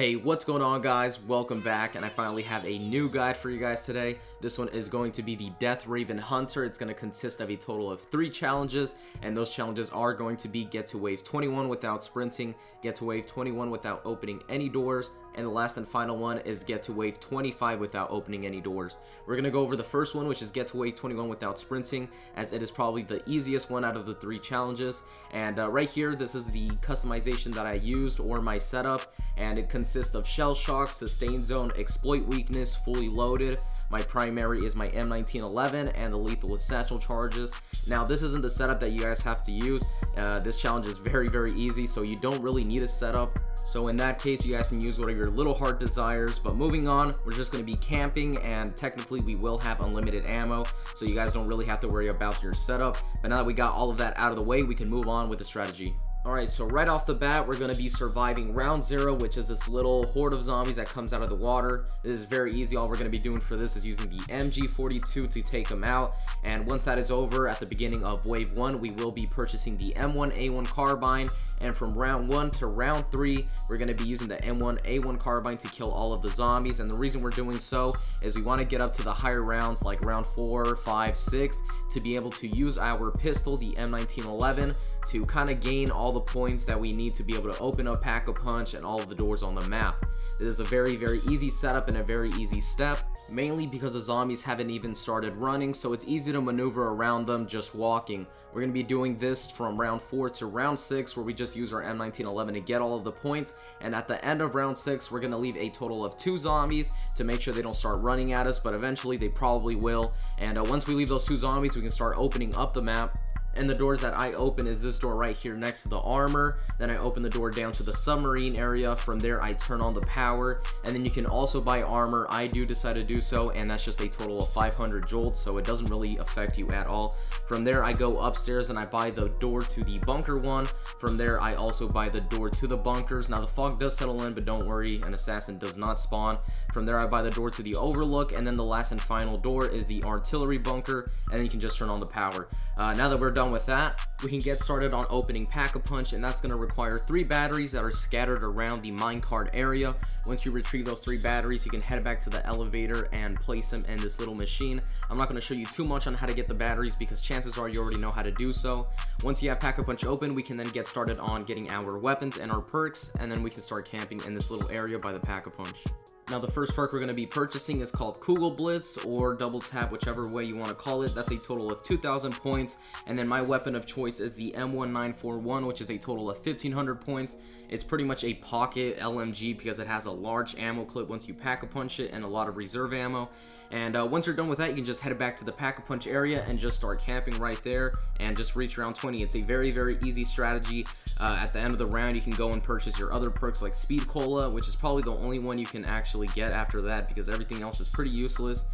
Hey, what's going on, guys? Welcome back, and I finally have a new guide for you guys today. This one is going to be the Death Raven Hunter. It's going to consist of a total of 3 challenges, and those challenges are going to be get to wave 21 without sprinting, get to wave 21 without opening any doors, and the last and final one is get to wave 25 without opening any doors. We're going to go over the first one, which is get to wave 21 without sprinting, as it is probably the easiest one out of the 3 challenges. And right here, this is the customization that I used, or my setup, and it consists of Shell Shock, Sustain Zone, Exploit Weakness, fully loaded. My primary is my M1911 and the Lethal with Satchel Charges. Now, this isn't the setup that you guys have to use. This challenge is very easy, so you don't really need a setup. So in that case, you guys can use whatever your little heart desires. But moving on, we're just going to be camping, and technically we will have unlimited ammo, so you guys don't really have to worry about your setup. But now that we got all of that out of the way, we can move on with the strategy. Alright, so right off the bat, we're going to be surviving round 0, which is this little horde of zombies that comes out of the water. This is very easy. All we're going to be doing for this is using the MG42 to take them out. And once that is over, at the beginning of wave 1, we will be purchasing the M1A1 carbine. And from round 1 to round 3, we're going to be using the M1A1 carbine to kill all of the zombies. And the reason we're doing so is we want to get up to the higher rounds, like round 4, 5, 6, to be able to use our pistol, the M1911, to kind of gain all the points that we need to be able to open up Pack-a-Punch and all of the doors on the map. This is a very easy setup and a very easy step, mainly because the zombies haven't even started running, so it's easy to maneuver around them just walking. We're going to be doing this from round 4 to round 6, where we just use our M1911 to get all of the points, and at the end of round 6, we're going to leave a total of 2 zombies to make sure they don't start running at us, but eventually they probably will. And once we leave those 2 zombies, we can start opening up the map. And the doors that I open is this door right here next to the armor. Then I open the door down to the submarine area. From there, I turn on the power. And then you can also buy armor. I do decide to do so, and that's just a total of 500 jolts, so it doesn't really affect you at all. From there, I go upstairs and I buy the door to the bunker one. From there, I also buy the door to the bunkers. Now, the fog does settle in, but don't worry, an assassin does not spawn. From there, I buy the door to the overlook, and then the last and final door is the artillery bunker, and then you can just turn on the power. Now that we're done with that, we can get started on opening Pack-a-Punch, and that's going to require 3 batteries that are scattered around the minecart area. Once you retrieve those 3 batteries, you can head back to the elevator and place them in this little machine. I'm not going to show you too much on how to get the batteries because chances are you already know how to do so. Once you have Pack-a-Punch open, we can then get started on getting our weapons and our perks, and then we can start camping in this little area by the Pack-a-Punch. Now, the first perk we're going to be purchasing is called Kugel Blitz, or Double Tap, whichever way you want to call it. That's a total of 2,000 points. And then my weapon of choice is the M1941, which is a total of 1,500 points. It's pretty much a pocket LMG because it has a large ammo clip once you Pack-a-Punch it and a lot of reserve ammo. And once you're done with that, you can just head back to the Pack-a-Punch area and just start camping right there and just reach round 20. It's a very easy strategy. At the end of the round, you can go and purchase your other perks like Speed Cola, which is probably the only one you can actually get after that because everything else is pretty useless.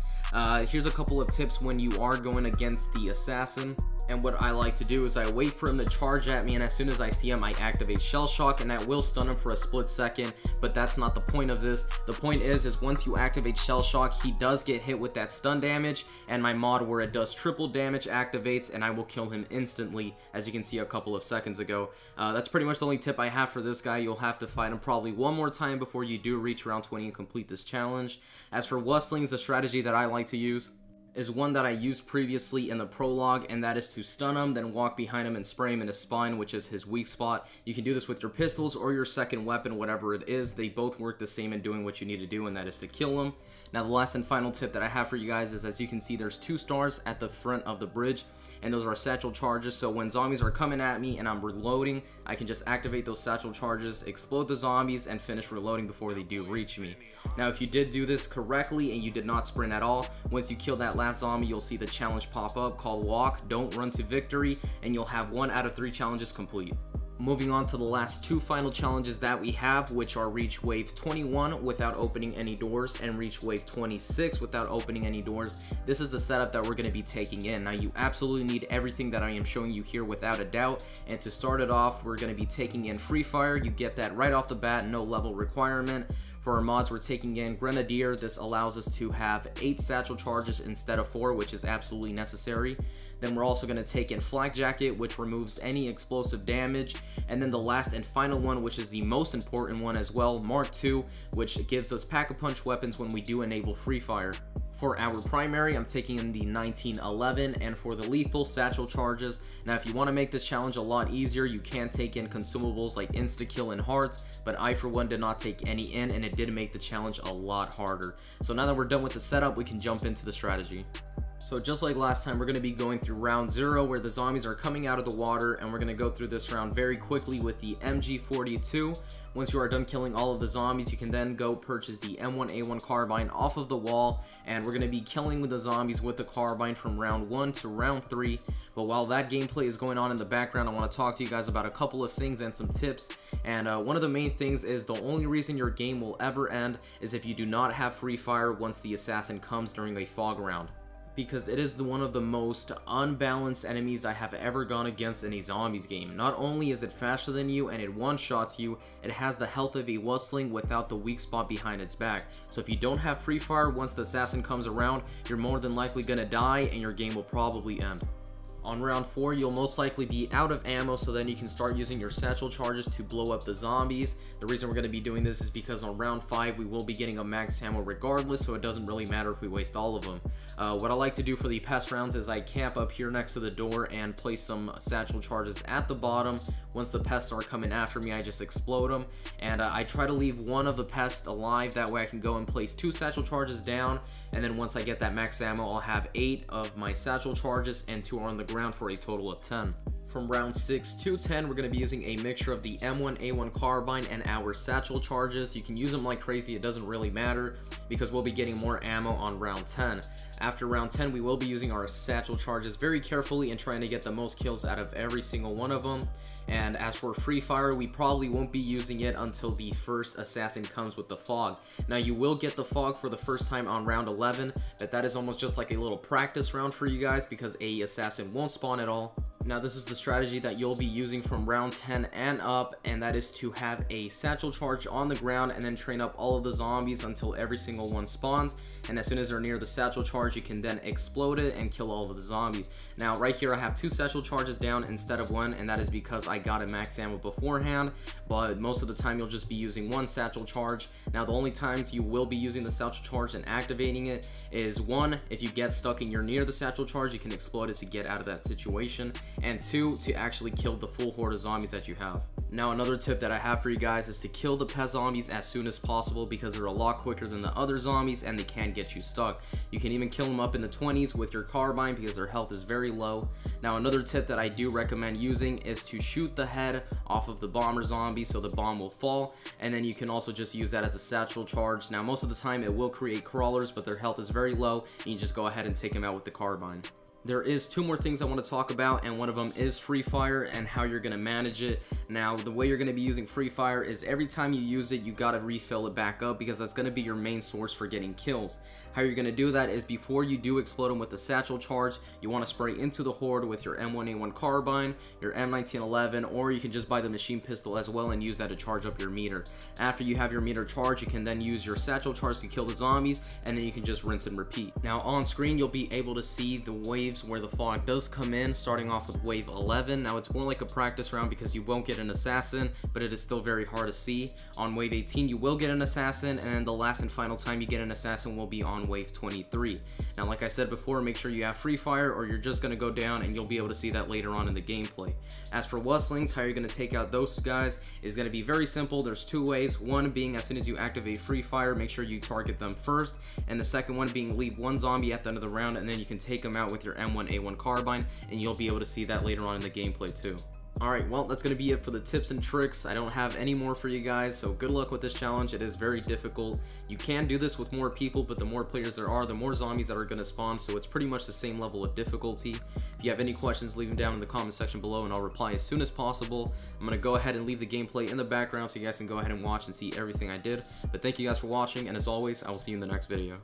Here's a couple of tips when you are going against the assassin. And what I like to do is I wait for him to charge at me, and as soon as I see him, I activate Shell Shock, and that will stun him for a split second, but that's not the point of this. The point is once you activate Shell Shock, he does get hit with that stun damage, and my mod where it does triple damage activates, and I will kill him instantly, as you can see a couple of seconds ago. That's pretty much the only tip I have for this guy. You'll have to fight him probably one more time before you do reach round 20 and complete this challenge. As for Wustlings, the strategy that I like to use is one that I used previously in the prologue, and that is to stun him, then walk behind him and spray him in his spine, which is his weak spot. You can do this with your pistols or your second weapon, whatever it is. They both work the same in doing what you need to do, and that is to kill him. Now, the last and final tip that I have for you guys is, as you can see, there's 2 stars at the front of the bridge, and those are satchel charges. So when zombies are coming at me and I'm reloading, I can just activate those satchel charges, explode the zombies, and finish reloading before they do reach me. Now, if you did do this correctly and you did not sprint at all, once you kill that last zombie, you'll see the challenge pop up called Walk, Don't Run to Victory, and you'll have 1 out of 3 challenges complete. Moving on to the last 2 final challenges that we have, which are reach wave 21 without opening any doors and reach wave 26 without opening any doors. This is the setup that we're going to be taking in. Now, you absolutely need everything that I am showing you here without a doubt, and to start it off, we're going to be taking in Free Fire. You get that right off the bat, no level requirement. For our mods, we're taking in Grenadier. This allows us to have 8 satchel charges instead of 4, which is absolutely necessary. Then we're also going to take in Flak Jacket, which removes any explosive damage. And then the last and final one, which is the most important one as well, Mark II, which gives us Pack-a-Punch weapons when we do enable Free Fire. For our primary, I'm taking in the 1911, and for the lethal satchel charges, now if you want to make this challenge a lot easier, you can take in consumables like insta-kill and hearts, but I for one did not take any in, and it did make the challenge a lot harder. So now that we're done with the setup, we can jump into the strategy. So just like last time, we're going to be going through round 0 where the zombies are coming out of the water, and we're going to go through this round very quickly with the MG42. Once you are done killing all of the zombies, you can then go purchase the M1A1 carbine off of the wall, and we're going to be killing the zombies with the carbine from round 1 to round 3. But while that gameplay is going on in the background, I want to talk to you guys about a couple of things and some tips. And one of the main things is the only reason your game will ever end is if you do not have Free Fire once the assassin comes during a fog round, because it is one of the most unbalanced enemies I have ever gone against in a zombies game. Not only is it faster than you and it one-shots you, it has the health of a Wussling without the weak spot behind its back. So if you don't have Free Fire once the assassin comes around, you're more than likely gonna die and your game will probably end. On round 4, you'll most likely be out of ammo, so then you can start using your satchel charges to blow up the zombies. The reason we're going to be doing this is because on round 5, we will be getting a max ammo regardless, so it doesn't really matter if we waste all of them. What I like to do for the pest rounds is I camp up here next to the door and place some satchel charges at the bottom. Once the pests are coming after me, I just explode them, and I try to leave one of the pests alive. That way I can go and place 2 satchel charges down, and then once I get that max ammo, I'll have 8 of my satchel charges and 2 are on the ground for a total of 10. From round 6 to 10, we're going to be using a mixture of the M1A1 carbine and our satchel charges. You can use them like crazy, it doesn't really matter, because we'll be getting more ammo on round 10. After round 10, we will be using our satchel charges very carefully and trying to get the most kills out of every single one of them. And as for Free Fire, we probably won't be using it until the first assassin comes with the fog. Now, you will get the fog for the first time on round 11, but that is almost just like a little practice round for you guys because a assassin won't spawn at all. Now, this is the strategy that you'll be using from round 10 and up, and that is to have a satchel charge on the ground and then train up all of the zombies until every single one spawns. And as soon as they're near the satchel charge, you can then explode it and kill all of the zombies. Now, right here, I have 2 satchel charges down instead of 1, and that is because I got a max ammo beforehand, but most of the time you'll just be using 1 satchel charge. Now, the only times you will be using the satchel charge and activating it is 1, if you get stuck and you're near the satchel charge, you can explode it to get out of that situation, and 2, to actually kill the full horde of zombies that you have. Now, another tip that I have for you guys is to kill the pest zombies as soon as possible because they're a lot quicker than the other zombies and they can get you stuck. You can even kill them up in the 20s with your carbine because their health is very low. Now, another tip that I do recommend using is to shoot the head off of the bomber zombie so the bomb will fall, and then you can also just use that as a satchel charge. Now, most of the time it will create crawlers, but their health is very low and you just go ahead and take them out with the carbine. There is 2 more things I want to talk about, and one of them is Free Fire and how you're going to manage it. Now, the way you're going to be using Free Fire is every time you use it, you got to refill it back up because that's going to be your main source for getting kills. How you're going to do that is before you do explode them with the satchel charge, you want to spray into the horde with your M1A1 carbine, your M1911, or you can just buy the machine pistol as well and use that to charge up your meter. After you have your meter charged, you can then use your satchel charge to kill the zombies, and then you can just rinse and repeat. Now, on screen, you'll be able to see the waves where the fog does come in, starting off with wave 11. Now, it's more like a practice round because you won't get an assassin, but it is still very hard to see. On wave 18, you will get an assassin, and then the last and final time you get an assassin will be on wave 23. Now, like I said before, make sure you have Free Fire or you're just going to go down, and you'll be able to see that later on in the gameplay. As for Wustlings, how you're going to take out those guys is going to be very simple. There's 2 ways. One being as soon as you activate Free Fire, make sure you target them first, and the second one being leave 1 zombie at the end of the round, and then you can take them out with your M1A1 carbine, and you'll be able to see that later on in the gameplay too. Alright, well, that's going to be it for the tips and tricks. I don't have any more for you guys, so good luck with this challenge. It is very difficult. You can do this with more people, but the more players there are, the more zombies that are going to spawn, so it's pretty much the same level of difficulty. If you have any questions, leave them down in the comment section below, and I'll reply as soon as possible. I'm going to go ahead and leave the gameplay in the background so you guys can go ahead and watch and see everything I did. But thank you guys for watching, and as always, I will see you in the next video.